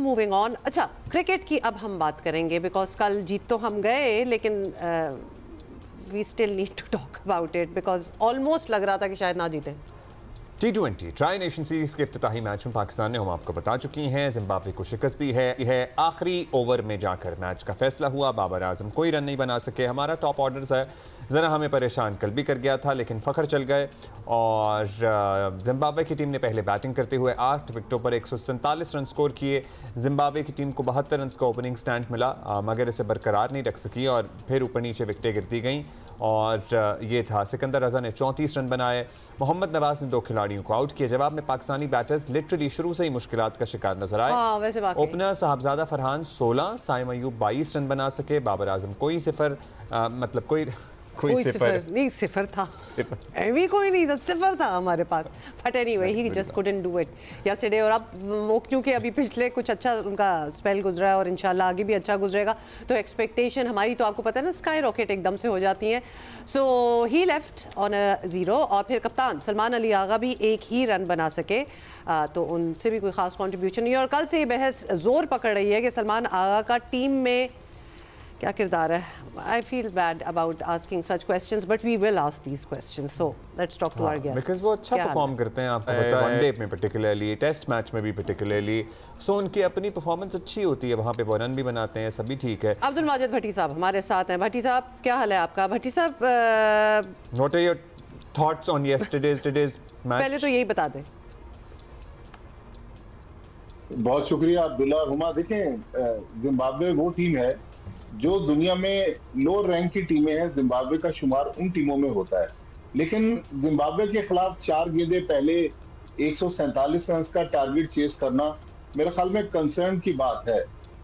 Moving on, अच्छा cricket की अब हम बात करेंगे बिकॉज कल जीत तो हम गए लेकिन we still need to talk about it because almost लग रहा था कि शायद ना जीते। T20 ट्राई नेशन सीरीज के इफ्तिताही मैच में पाकिस्तान ने, हम आपको बता चुकी हैं, जिम्बाब्वे को शिकस्त दी है। आखिरी ओवर में जाकर मैच का फैसला हुआ। बाबर आजम कोई रन नहीं बना सके। हमारा टॉप ऑर्डर ज़रा हमें परेशान कल भी कर गया था, लेकिन फ़खर चल गए और जिम्बाब्वे की टीम ने पहले बैटिंग करते हुए 8 विकेटों पर 147 रन स्कोर किए। जिम्बाब्वे की टीम को 72 रन का ओपनिंग स्टैंड मिला, मगर इसे बरकरार नहीं रख सकी और फिर ऊपर नीचे विकेटें गिरती गईं और ये था। सिकंदर रजा ने 34 रन बनाए। मोहम्मद नवाज ने 2 खिलाड़ियों को आउट किया। जवाब में पाकिस्तानी बैटर्स लिटरली शुरू से ही मुश्किलात का शिकार नजर आए। ओपनर साहबजादा फरहान 16, साइम अयूब 22 रन बना सके। बाबर आजम कोई सिफर, मतलब कोई सिफर नहीं, सिफर था, एवी कोई नहीं था, सिफर था हमारे पास। But anyway he just couldn't do it yesterday. और अब वो क्योंकि अभी पिछले कुछ अच्छा उनका स्पेल गुजरा है और इंशाल्लाह आगे भी अच्छा गुजरेगा, तो एक्सपेक्टेशन हमारी तो आपको पता है ना, स्काई रॉकेट एकदम से हो जाती हैं। सो ही लेफ्ट ऑन अ 0 और फिर कप्तान सलमान अली आगा भी एक ही रन बना सके, तो उनसे भी कोई ख़ास कॉन्ट्रीब्यूशन नहीं है। और कल से ये बहस जोर पकड़ रही है कि सलमान आगा का टीम में क्या किरदार है। I feel bad about asking such questions but we will ask these questions, so let's talk to our guest. Because वो अच्छा परफॉर्म करते हैं, आपको पता है, वनडे में पर्टिकुलरली, टेस्ट मैच में भी पर्टिकुलरली, सो उनकी अपनी परफॉर्मेंस अच्छी होती है, वहाँ पे वो रन भी बनाते हैं, सभी ठीक है। अब्दुल माजिद भट्टी साहब हमारे साथ हैं। भट्टी साहब क्या हाल है आपका? भट्टी साहब what are your thoughts on yesterday's match? पहले तो यही बता दें। बहुत शुक्रिया अब्दुल्ला हुमा। देखें, जिम्बाब्वे वो टीम है जो दुनिया में लोअर रैंक की टीमें हैं, जिम्बाब्वे का शुमार उन टीमों में होता है। लेकिन जिम्बाब्वे के खिलाफ 4 गेंदें पहले 147 रन का टारगेट चेस करना मेरे ख्याल में कंसर्न की बात है।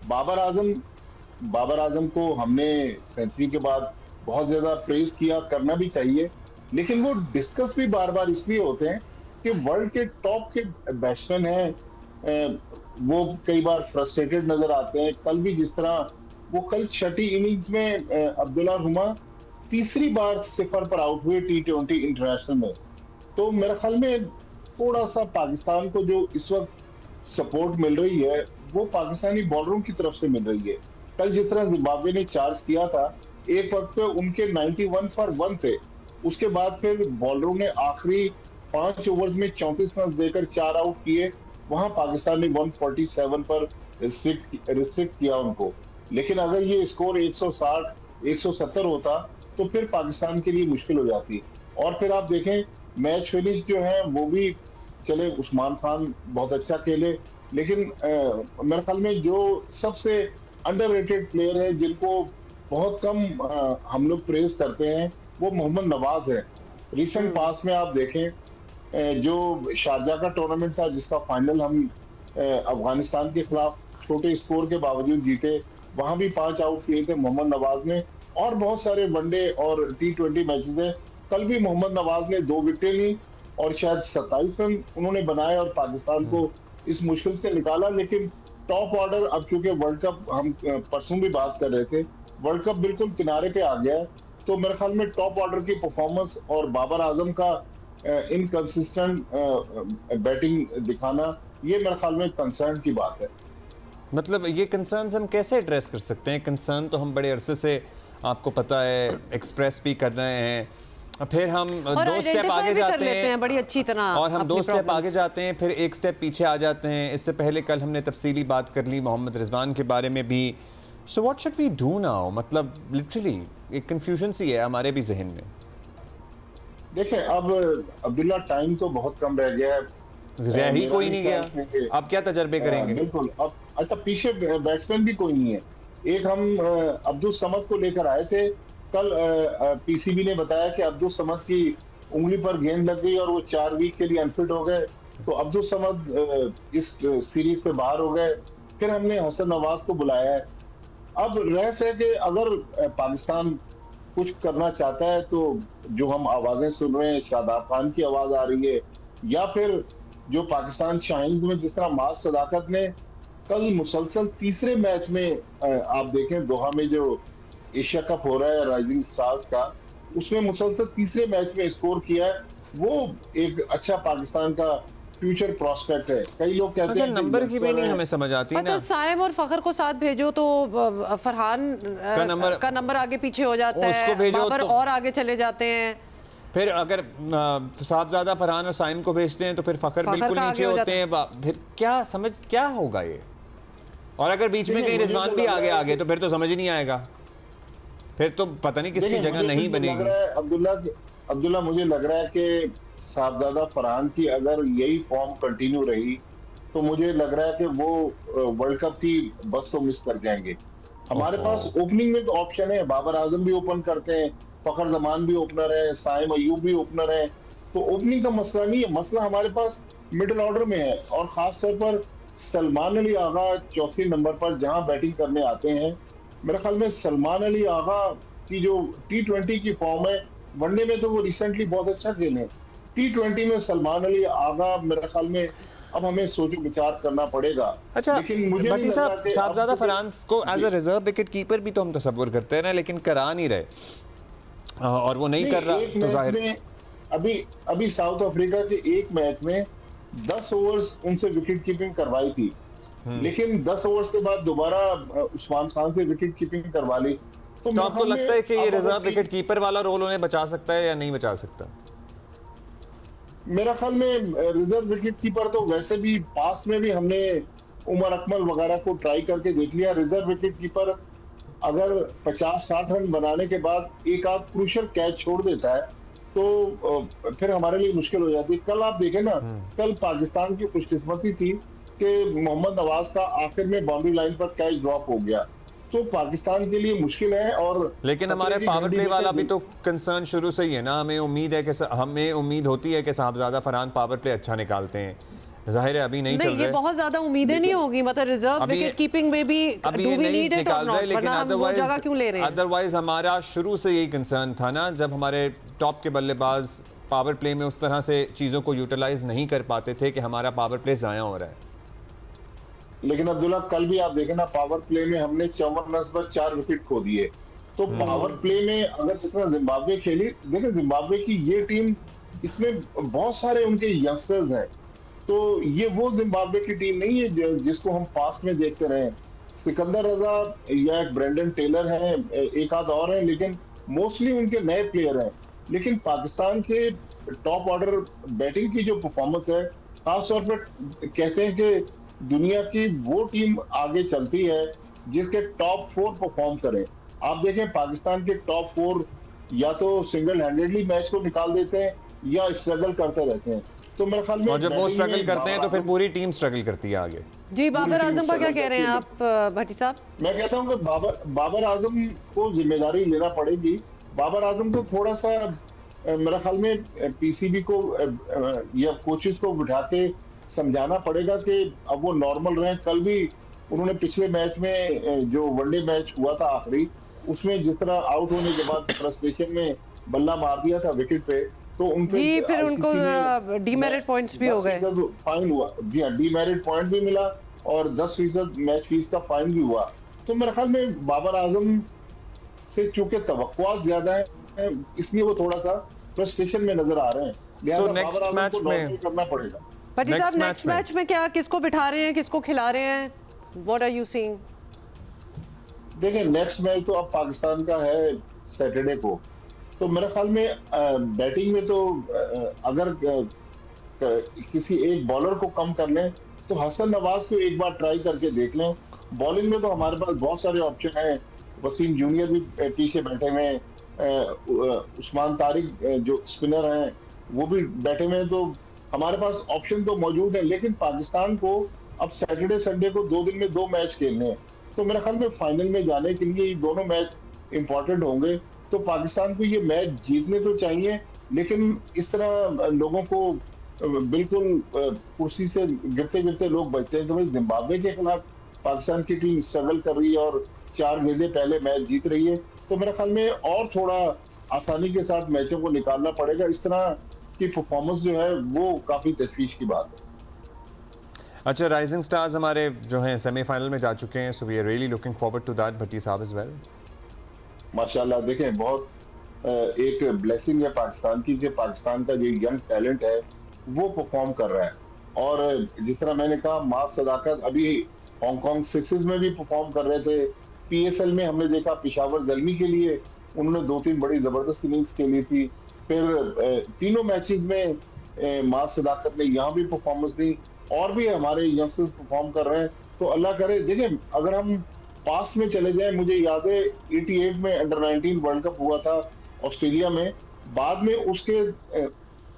बाबर आजम को हमने सेंचुरी के बाद बहुत ज्यादा प्रेज किया, करना भी चाहिए, लेकिन वो डिस्कस भी बार बार इसलिए होते हैं कि वर्ल्ड के टॉप के बैट्समैन हैं, वो कई बार फ्रस्ट्रेटेड नजर आते हैं। कल भी जिस तरह वो कल छठी इनिंग्स में अब्दुल्ला हुमा तीसरी बार सिफर पर आउट हुए T20 इंटरनेशनल में, तो मेरे ख्याल में थोड़ा सा पाकिस्तान को जो इस वक्त सपोर्ट मिल रही है वो पाकिस्तानी बॉलरों की तरफ से मिल रही है। कल जिस तरह जिम्बाब्वे ने चार्ज किया था, एक वक्त पे उनके 91 फॉर 1 थे, उसके बाद फिर बॉलरों ने आखिरी 5 ओवर्स में 34 रन देकर 4 आउट किए। वहां पाकिस्तान ने 147 पर रिस्ट्रिक्ट किया उनको। लेकिन अगर ये स्कोर 160, 170 होता तो फिर पाकिस्तान के लिए मुश्किल हो जाती। और फिर आप देखें, मैच फिनिश जो है वो भी चले, उस्मान खान बहुत अच्छा खेले, लेकिन मेरे ख्याल में जो सबसे अंडररेटेड प्लेयर है, जिनको बहुत कम हम लोग प्रेज करते हैं, वो मोहम्मद नवाज है। रिसेंट पास में आप देखें, जो शारजा का टूर्नामेंट था जिसका फाइनल हम अफगानिस्तान के खिलाफ छोटे स्कोर के बावजूद जीते, वहां भी 5 आउट किए थे मोहम्मद नवाज ने। और बहुत सारे वनडे और T20 मैचेस हैं, कल भी मोहम्मद नवाज ने 2 विकेटें ली और शायद 27 रन उन्होंने बनाए और पाकिस्तान को इस मुश्किल से निकाला। लेकिन टॉप ऑर्डर, अब चूंकि वर्ल्ड कप, हम परसों भी बात कर रहे थे, वर्ल्ड कप बिल्कुल किनारे पे आ गया है, तो मेरे ख्याल में टॉप ऑर्डर की परफॉर्मेंस और बाबर आजम का इनकंसिस्टेंट बैटिंग दिखाना, ये मेरे ख्याल में कंसर्न की बात है। मतलब ये कंसर्न्स हम कैसे एड्रेस कर सकते हैं? कंसर्न तो हम बड़े अरसे से, आपको पता है, एक्सप्रेस भी कर रहे हैं, फिर हम 2 स्टेप आगे जाते हैं बड़ी अच्छी तरह, और हम 2 स्टेप आगे जाते हैं, फिर 1 स्टेप पीछे आ जाते हैं। इससे पहले कल हमने तफसीली बात कर ली मोहम्मद रिजवान के बारे में भी। So what should we do now? मतलब लिटरली एक कंफ्यूजन सी है हमारे भी जहन में। देखें, अब अब्दुल्ला टाइम तो बहुत कम रह गया है, रह ही कोई नहीं गया, अब क्या तजर्बे करेंगे? बिल्कुल। अब अच्छा, पीछे बैट्समैन भी कोई नहीं है। एक हम अब्दुल समद को लेकर आए थे, कल पीसीबी ने बताया कि अब्दुल समद की उंगली पर गेंद लग गई और वो 4 वीक के लिए अनफिट हो गए, तो अब्दुल समद इस सीरीज से बाहर हो गए। फिर हमने हसन नवाज को बुलाया है। अब रहस्य है कि अगर पाकिस्तान कुछ करना चाहता है, तो जो हम आवाजें सुन रहे हैं, शादाब खान की आवाज आ रही है, या फिर जो पाकिस्तान शाहीन्स में जिस तरह माज सदाकत ने कल मुसलसल तीसरे मैच में, आप देखें दोहा में जो एशिया कप हो रहा है राइजिंग स्टार्स का, उसमें मुसलसल तीसरे मैच में स्कोर किया है। वो एक अच्छा पाकिस्तान का फ्यूचर प्रोस्पेक्ट है। कई लोग कहते अच्छा, हैं कि नंबर की भी youngster नहीं है। हमें समझ आती तो ना। साइम और फखर को साथ भेजो तो फरहान का नंबर आगे पीछे हो जाता है, उसको भेजो बाबर तो- और आगे चले जाते हैं। फिर अगर साहबजादा फरहान और साइम को भेजते हैं तो फिर फखर फखर बिल्कुल का नीचे आगे हो होते हैं। फिर क्या होगा ये? और अगर बीच में देखिए, कहीं मुझे रिजवान तो भी लग आगे रहा है आ गए तो फिर तो समझ ही नहीं आएगा। फिर तो पता नहीं किसकी देखिए, जगह मुझे नहीं तो लग बनेगी। रहा है अब्दुल्ला, मुझे लग रहा है कि साहबजादा फरहान की अगर यही फॉर्म कंटिन्यू रही तो मुझे लग रहा है कि वो वर्ल्ड कप की बस तो मिस कर जाएंगे। हमारे ओहो। पास ओपनिंग में तो ऑप्शन है, बाबर आजम भी ओपन करते हैं, फखर जमान भी ओपनर है, साइम अयूब भी ओपनर है। तो ओपनिंग का मसला नहीं है, मसला हमारे पास मिडिल ऑर्डर में है, और खास तौर पर सलमान अली आगा चौथे नंबर पर जहां बैटिंग करने आते हैं। मेरे ख्याल में सलमान अली आगा की जो T20 की फॉर्म है, वनडे में तो वो रिसेंटली बहुत अच्छा खेले, T20 में सलमान अली आगा मेरे ख्याल में अब हमें सोचो विचार करना पड़ेगा। अच्छा, लेकिन मुझे नहीं भट्टी लग रहा साहब, कि साहबजादा अब फरहान को एज जी। अ रिजर्व विकेट कीपर भी तो हम तसव्वुर करते हैं ना, लेकिन करा नहीं रहे। और वो नहीं कर रहा एक तो मैच जाहिर। में अभी अभी साउथ अफ्रीका के एक मैच में 10 ओवर्स उनसे विकेट कीपिंग करवाई थी, लेकिन 10 ओवर्स के बाद दोबारा उस्मान खान से विकेट कीपिंग करवा ली। तो तो मेरे आपको ख्याल में लगता है कि ये अब अगर रिजर्व विकेट कीपर वाला रोल उन्हें बचा सकता है या नहीं बचा सकता? मेरा ख्याल में रिजर्व विकेट कीपर तो वैसे भी पास में भी हमने उमर अकमल वगैरह को ट्राई करके देख लिया। रिजर्व विकेट कीपर अगर 50-60 रन बनाने के बाद एक आध क्रूशियल कैच छोड़ देता है तो फिर हमारे लिए मुश्किल हो जाती है। कल आप देखें ना, कल पाकिस्तान की खुशकिस्मती थी कि मोहम्मद नवाज का आखिर में बाउंड्री लाइन पर कैच ड्रॉप हो गया, तो पाकिस्तान के लिए मुश्किल है। और लेकिन हमारे खतरे की पावर घंटी प्ले वाला भी देते- तो कंसर्न शुरू से ही है ना। हमें उम्मीद होती है कि साहबजादा फरहान पावर प्ले अच्छा निकालते हैं। जाहिर है अभी नहीं चल नहीं, ये रहे, बहुत ज्यादा उम्मीदें नहीं होगी, मतलब रिजर्व अभी- विकेट कीपिंग में भी अभी डू ये वी नहीं नीड इट और निकाल रहे, नॉट, लेकिन वरना हम वो जगह क्यों ले रहे हैं? अदरवाइज हमारा शुरू से यही कंसर्न था ना, जब हमारे टॉप के बल्लेबाज पावर प्ले में उस तरह से चीज़ों को यूटिलाइज नहीं कर पाते थे कि हमारा पावर प्ले ज़ाया हो रहा है। लेकिन अब्दुल्ला, कल भी आप देखें ना, पावर प्ले में हमने 54 रन पर 4 विकेट खो दिए। तो पावर प्ले में अगर जितना जिम्बाब्वे खेली, देखिए जिम्बाब्वे की ये टीम, इसमें बहुत सारे उनके यंगस्टर्स हैं, तो ये वो जिम्बाब्वे की टीम नहीं है जिसको हम पास में देखते रहे। सिकंदर रजा या एक ब्रेंडन टेलर है, एक आध और है, लेकिन मोस्टली उनके नए प्लेयर हैं। लेकिन पाकिस्तान के टॉप ऑर्डर बैटिंग की जो परफॉर्मेंस है, खासतौर पर कहते हैं कि दुनिया की वो टीम आगे चलती है जिसके टॉप 4 परफॉर्म करें। आप देखें पाकिस्तान के टॉप 4 या तो सिंगल हैंडेडली मैच को निकाल देते हैं या स्ट्रगल करते रहते हैं। तो मेरे ख्याल में और जब वो बैटिंग स्ट्रगल में करते हैं तो फिर बाबर पूरी टीम स्ट्रगल करती है आगे। जी, बाबर टीम आजम पर क्या struggle कह रहे हैं करती आप भट्टी साहब? मैं कहता हूं कि बाबर आजम को जिम्मेदारी लेना पड़ेगी। बाबर आजम को थोड़ा सा मेरे ख्याल में पीसीबी को या कोचेस को बिठा के समझाना पड़ेगा कि अब वो नॉर्मल रहे। कल भी उन्होंने पिछले मैच में जो वनडे मैच हुआ था आखिरी, उसमें जिस तरह आउट होने के बाद फ्रस्ट्रेशन में बल्ला मार दिया था विकेट पे, तो उन पे जी, फिर ICC उनको ने डीमेरिट पॉइंट्स भी हो गए। 10% फाइन हुआ। जी हाँ, डीमेरिट पॉइंट भी मिला और 10% मैच फीस का फाइन भी हुआ। तो मेरे ख्याल में बाबर आजम से चूंकि तवक्कुआत ज्यादा है, इसलिए वो थोड़ा सा फ्रस्ट्रेशन में नजर आ रहे हैं। लिहाजा next बाबर आजम match को में- नॉर्मल करना पड़ेगा। भट्टी Next साहब, match नेक्स्ट में- मैच में क्या, किसको बिठा रहे हैं, किसको खिला रहे हैं? What are you seeing? देखिए, नेक्स्ट मैच तो अब पाकिस्तान का है सैटरडे को, तो मेरे ख्याल में बैटिंग में तो अगर किसी एक बॉलर को कम कर लें तो हसन नवाज को एक बार ट्राई करके देख लें। बॉलिंग में तो हमारे पास बहुत सारे ऑप्शन हैं, वसीम जूनियर भी पीछे बैठे हुए हैं, उस्मान तारिक जो स्पिनर हैं वो भी बैठे हुए हैं, तो हमारे पास ऑप्शन तो मौजूद है। लेकिन पाकिस्तान को अब सैटरडे संडे को 2 दिन में 2 मैच खेलने हैं, तो मेरे ख्याल में फाइनल में जाने के लिए ये दोनों मैच इंपॉर्टेंट होंगे। तो पाकिस्तान को ये मैच जीतने तो चाहिए, लेकिन इस तरह लोगों को बिल्कुल कुर्सी से गिरते गिरते लोग बचते हैं कि भाई जिम्बाब्वे के खिलाफ पाकिस्तान की टीम स्ट्रगल कर रही है और 4 गेंदें पहले मैच जीत रही है। तो मेरे ख्याल में और थोड़ा आसानी के साथ मैचों को निकालना पड़ेगा। इस तरह की परफॉर्मेंस जो है वो काफी तशवीश की बात है। अच्छा, राइजिंग स्टार्स हमारे जो हैं सेमीफाइनल में जा चुके हैं, so we are really looking forward to that. Bhatti साहब इज वेल, माशाल्लाह, देखें बहुत एक ब्लेसिंग है पाकिस्तान की कि पाकिस्तान का जो यंग टैलेंट है वो परफॉर्म कर रहा है। और जिस तरह मैंने कहा मास सदाकत अभी हांगकांग सिक्सेस में भी परफॉर्म कर रहे थे। पीएसएल में हमने देखा पेशावर जल्मी के लिए उन्होंने 2-3 बड़ी जबरदस्त इनिंग्स खेली थी। फिर तीनों मैचेस में मास सदाकत ने यहाँ भी परफॉर्मेंस दी और भी हमारे यंगस्टर्स परफॉर्म कर रहे हैं। तो अल्लाह करे, देखिए अगर हम पास्ट में चले जाएं, मुझे याद है 88 में अंडर 19 वर्ल्ड कप हुआ था ऑस्ट्रेलिया में। बाद में उसके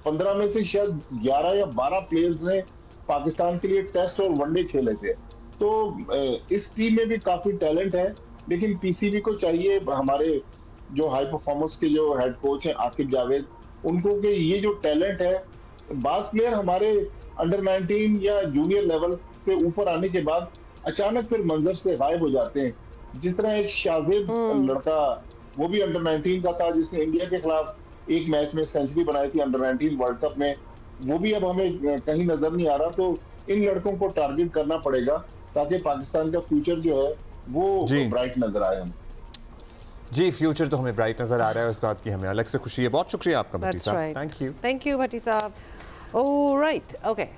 15 में से शायद 11 या 12 प्लेयर्स ने पाकिस्तान के लिए टेस्ट और वनडे खेले थे। तो इस टीम में भी काफी टैलेंट है, लेकिन पीसीबी को चाहिए, हमारे जो हाई परफॉर्मेंस के जो हेड कोच हैं आकिब जावेद, उनको कि ये जो टैलेंट है, बास प्लेयर हमारे अंडर 19 या जूनियर लेवल से ऊपर आने के बाद अचानक फिर मंजर से गायब हो जाते हैं। जिस तरह एक शाजिब लड़का, वो भी अंडर 19 का था, जिसने इंडिया के खिलाफ एक मैच में सेंचुरी बनाई थी अंडर 19 वर्ल्ड कप में, वो भी अब हमें कहीं नजर नहीं आ रहा। तो इन लड़कों को टारगेट करना पड़ेगा ताकि पाकिस्तान का फ्यूचर जो है वो ब्राइट नजर आए। हम जी, फ्यूचर तो हमें ब्राइट नजर आ रहा है, उस बात की हमें अलग से खुशी है। बहुत शुक्रिया आपका भट्टी साहब। थैंक यू भट्टी साहब। Alright, okay.